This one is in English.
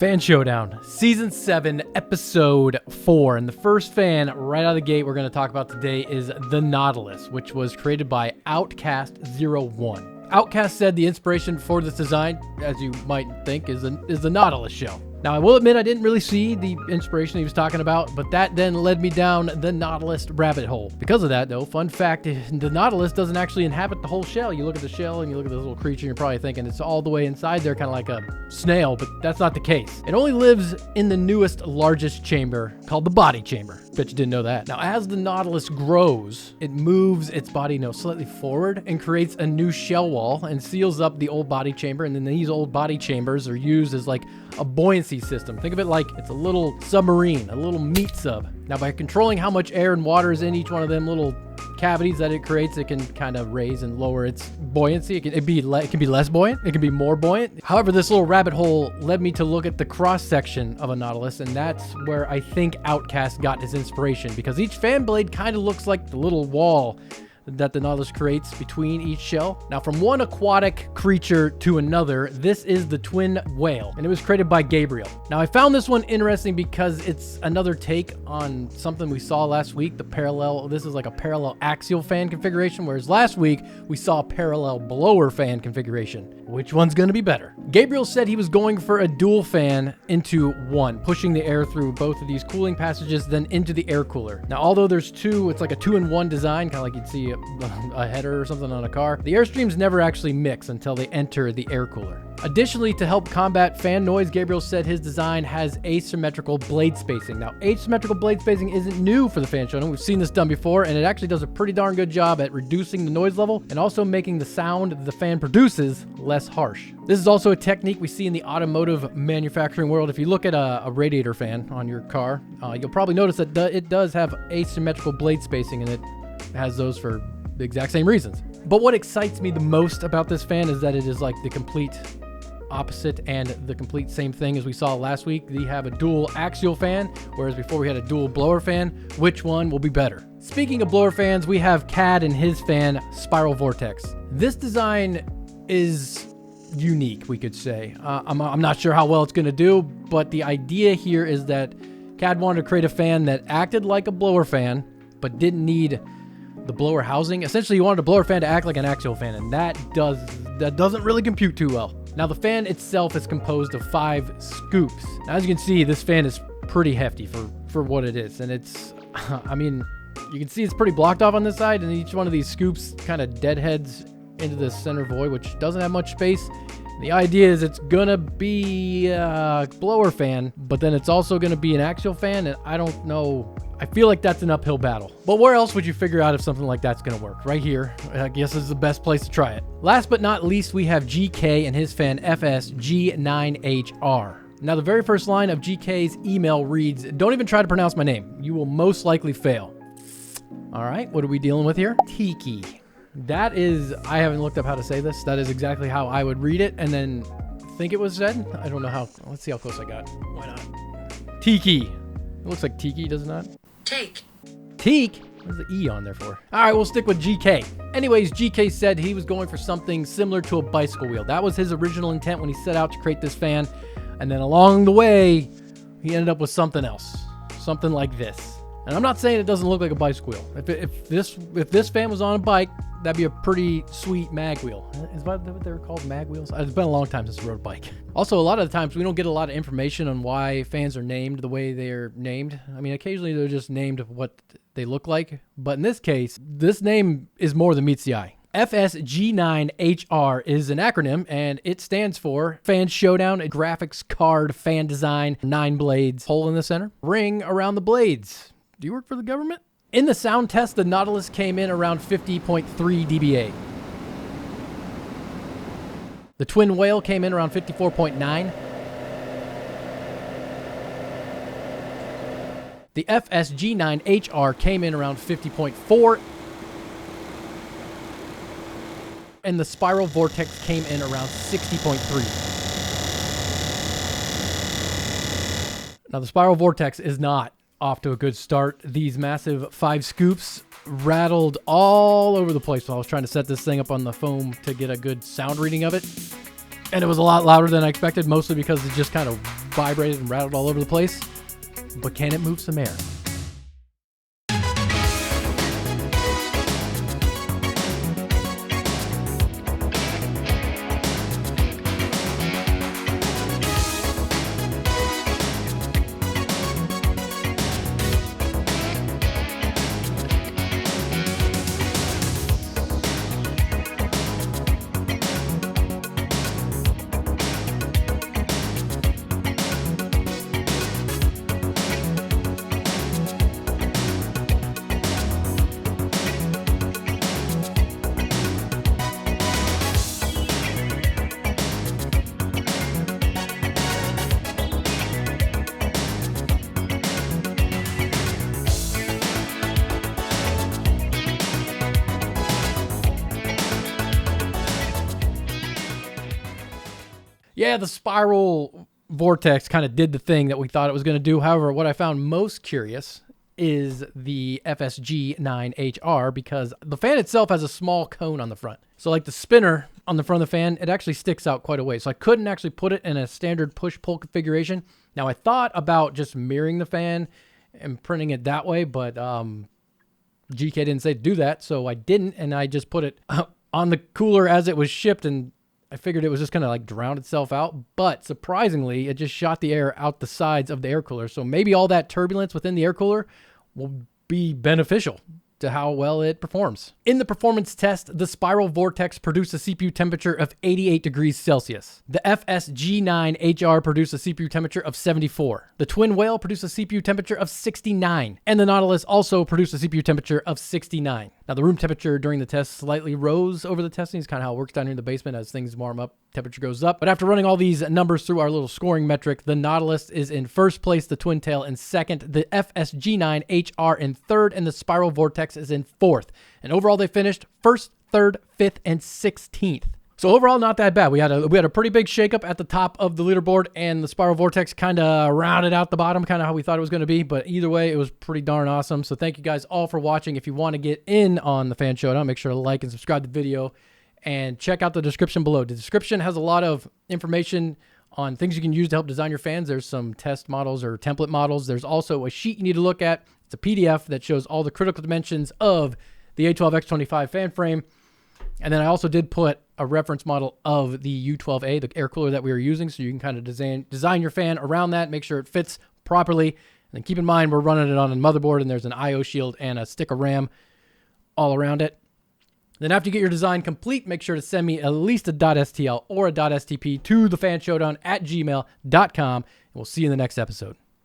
Fan Showdown, Season 7, Episode 4. And the first fan right out of the gate we're going to talk about today is the Nautilus, which was created by Outcast01. Outcast said the inspiration for this design, as you might think, is the Nautilus shell. Now, I will admit I didn't really see the inspiration he was talking about, but that then led me down the Nautilus rabbit hole. Because of that, though, fun fact, the Nautilus doesn't actually inhabit the whole shell. You look at the shell and you look at this little creature, and you're probably thinking it's all the way inside there, kind of like a snail, but that's not the case. It only lives in the newest, largest chamber called the body chamber. Bet you didn't know that. Now, as the Nautilus grows, it moves its body slightly forward and creates a new shell wall and seals up the old body chamber, and then these old body chambers are used as like a buoyancy system. Think of it like it's a little submarine, a little meat sub. Now, by controlling how much air and water is in each one of them little cavities that it creates, it can kind of raise and lower its buoyancy. It can be less buoyant, it can be more buoyant. However, this little rabbit hole led me to look at the cross section of a Nautilus, and that's where I think Outcast got his inspiration, because each fan blade kind of looks like the little wall that the Nautilus creates between each shell. Now, from one aquatic creature to another, this is the twin whale, and it was created by Gabriel. Now, I found this one interesting because it's another take on something we saw last week, this is like a parallel axial fan configuration, whereas last week we saw a parallel blower fan configuration. Which one's going to be better? Gabriel said he was going for a dual fan into one, pushing the air through both of these cooling passages, then into the air cooler. Now, although there's two, it's like a 2-in-1 design, kind of like you'd see a header or something on a car. The airstreams never actually mix until they enter the air cooler. Additionally, to help combat fan noise, Gabriel said his design has asymmetrical blade spacing. Now, asymmetrical blade spacing isn't new for the Fan Showdown. We've seen this done before, and it actually does a pretty darn good job at reducing the noise level and also making the sound the fan produces less harsh. This is also a technique we see in the automotive manufacturing world. If you look at a radiator fan on your car, you'll probably notice that it does have asymmetrical blade spacing, and it has those for the exact same reasons. But what excites me the most about this fan is that it is like the complete opposite and the complete same thing as we saw last week. We have a dual axial fan, whereas before we had a dual blower fan. Which one will be better? Speaking of blower fans, we have CAD and his fan, Spiral Vortex. This design is unique, we could say. I'm not sure how well it's going to do, but the idea here is that CAD wanted to create a fan that acted like a blower fan, but didn't need the blower housing. Essentially, you wanted a blower fan to act like an axial fan, and that doesn't really compute too well. Now, the fan itself is composed of 5 scoops. Now, as you can see, this fan is pretty hefty for what it is, and it's, I mean, you can see it's pretty blocked off on this side, and each one of these scoops kind of deadheads into the center void, which doesn't have much space. The idea is it's gonna be a blower fan, but then it's also gonna be an axial fan, and I don't know. I feel like that's an uphill battle. But where else would you figure out if something like that's gonna work? Right here, I guess this is the best place to try it. Last but not least, we have GK and his fan FSG9HR. Now, the very first line of GK's email reads, "Don't even try to pronounce my name. You will most likely fail." All right, what are we dealing with here? Tiki. That is, I haven't looked up how to say this. That is exactly how I would read it and then think it was said. I don't know how. Let's see how close I got. Why not? Tiki. It looks like tiki, does it not? Take. Teak? What's the E on there for? All right, we'll stick with GK. Anyways, GK said he was going for something similar to a bicycle wheel. That was his original intent when he set out to create this fan. And then along the way, he ended up with something else. Something like this. And I'm not saying it doesn't look like a bicycle wheel. If this fan was on a bike, that'd be a pretty sweet mag wheel. Is that what they were called, mag wheels? It's been a long time since I rode a bike. Also, a lot of the times we don't get a lot of information on why fans are named the way they're named. I mean, occasionally they're just named what they look like. But in this case, this name is more than meets the eye. FSG9HR is an acronym, and it stands for Fan Showdown, a graphics card fan design, 9 blades, hole in the center, ring around the blades. Do you work for the government? In the sound test, the Nautilus came in around 50.3 dBA. The twin whale came in around 54.9. The FSG9HR came in around 50.4. And the Spiral Vortex came in around 60.3. Now, the Spiral Vortex is not off to a good start. These massive 5 scoops rattled all over the place while I was trying to set this thing up on the foam to get a good sound reading of it. And it was a lot louder than I expected, mostly because it just kind of vibrated and rattled all over the place. But can it move some air? Yeah, the spiral vortex kind of did the thing that we thought it was going to do. However, what I found most curious is the FSG9HR, because the fan itself has a small cone on the front. So like the spinner on the front of the fan, it actually sticks out quite a way. So I couldn't actually put it in a standard push-pull configuration. Now I thought about just mirroring the fan and printing it that way, but GK didn't say to do that, so I didn't, and I just put it on the cooler as it was shipped, and I figured it was just going to like drown itself out, but surprisingly, it just shot the air out the sides of the air cooler. So maybe all that turbulence within the air cooler will be beneficial to how well it performs. In the performance test, the spiral vortex produced a CPU temperature of 88 degrees Celsius. The FSG9HR produced a CPU temperature of 74. The Twin Whale produced a CPU temperature of 69. And the Nautilus also produced a CPU temperature of 69. Now, the room temperature during the test slightly rose over the testing. It's kind of how it works down here in the basement. As things warm up, temperature goes up. But after running all these numbers through our little scoring metric, the Nautilus is in first place, the Twin Tail in second, the FSG9HR in third, and the Spiral Vortex is in fourth. And overall, they finished first, third, fifth, and 16th. So overall, not that bad. We had a pretty big shakeup at the top of the leaderboard, and the Spiral Vortex kind of rounded out the bottom, kind of how we thought it was going to be. But either way, it was pretty darn awesome. So thank you guys all for watching. If you want to get in on the Fan Showdown, make sure to like and subscribe to the video, and check out the description below. The description has a lot of information on things you can use to help design your fans. There's some test models or template models. There's also a sheet you need to look at. It's a PDF that shows all the critical dimensions of the A12X25 fan frame. And then I also did put a reference model of the U12A, the air cooler that we were using, so you can kind of design your fan around that, make sure it fits properly. And then keep in mind, we're running it on a motherboard, and there's an I/O shield and a stick of RAM all around it. Then after you get your design complete, make sure to send me at least a .stl or a .stp to thefanshowdown@gmail.com, and we'll see you in the next episode.